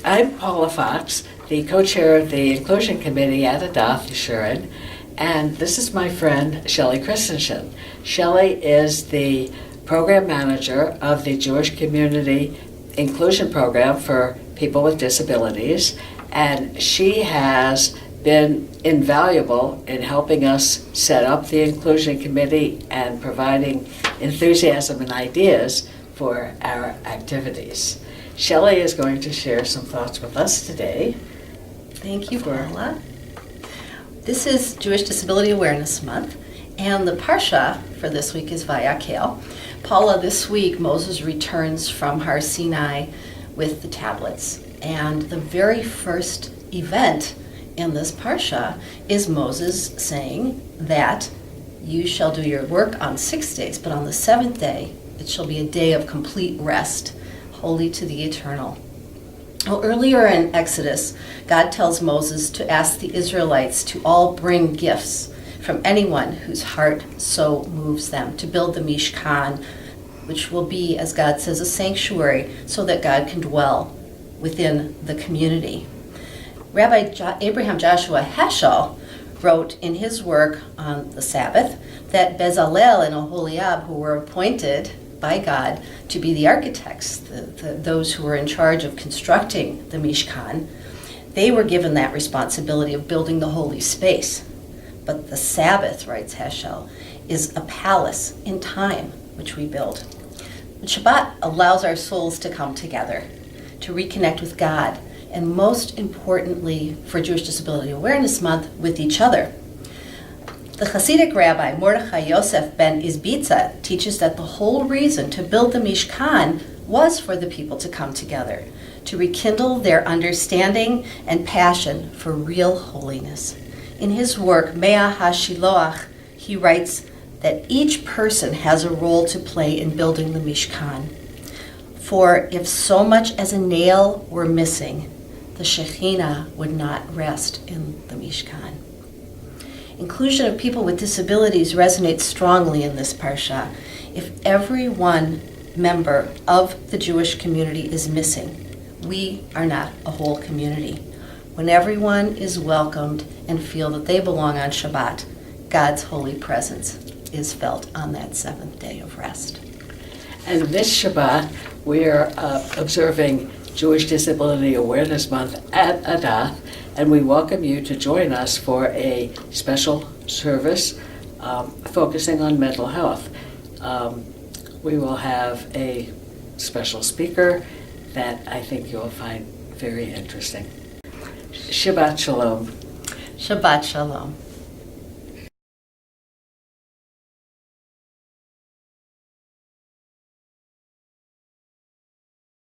I'm Paula Fox, the co-chair of the Inclusion Committee at Adath, Jeshurun, and this is my friend Shelly Christensen. Shelly is the program manager of the Jewish Community Inclusion Program for people with disabilities, and she has been invaluable in helping us set up the Inclusion Committee and providing enthusiasm and ideas for our activities. Shelly is going to share some thoughts with us today. Thank you, Paula. This is Jewish Disability Awareness Month, and the Parsha for this week is Vayakhel. Paula, this week Moses returns from Har Sinai with the tablets, and the very first event in this Parsha is Moses saying that you shall do your work on 6 days, but on the seventh day it shall be a day of complete rest, holy to the eternal. Well, earlier in Exodus, God tells Moses to ask the Israelites to all bring gifts from anyone whose heart so moves them, to build the Mishkan, which will be, as God says, a sanctuary so that God can dwell within the community. Rabbi Abraham Joshua Heschel wrote in his work on the Sabbath that Bezalel and Oholiab, who were appointed by God to be the architects, those who were in charge of constructing the Mishkan, they were given that responsibility of building the holy space. But the Sabbath, writes Heschel, is a palace in time which we build. And Shabbat allows our souls to come together, to reconnect with God, and most importantly for Jewish Disability Awareness Month, with each other. The Hasidic rabbi Mordechai Yosef ben Izbitza teaches that the whole reason to build the Mishkan was for the people to come together, to rekindle their understanding and passion for real holiness. In his work, Mea HaShiloach, he writes that each person has a role to play in building the Mishkan. For if so much as a nail were missing, the Shekhinah would not rest in the Mishkan. Inclusion of people with disabilities resonates strongly in this parsha. If every one member of the Jewish community is missing, we are not a whole community. When everyone is welcomed and feel that they belong on Shabbat, God's holy presence is felt on that seventh day of rest. And this Shabbat, we are observing Jewish Disability Awareness Month at Adath, and we welcome you to join us for a special service focusing on mental health. We will have a special speaker that I think you'll find very interesting. Shabbat Shalom. Shabbat Shalom.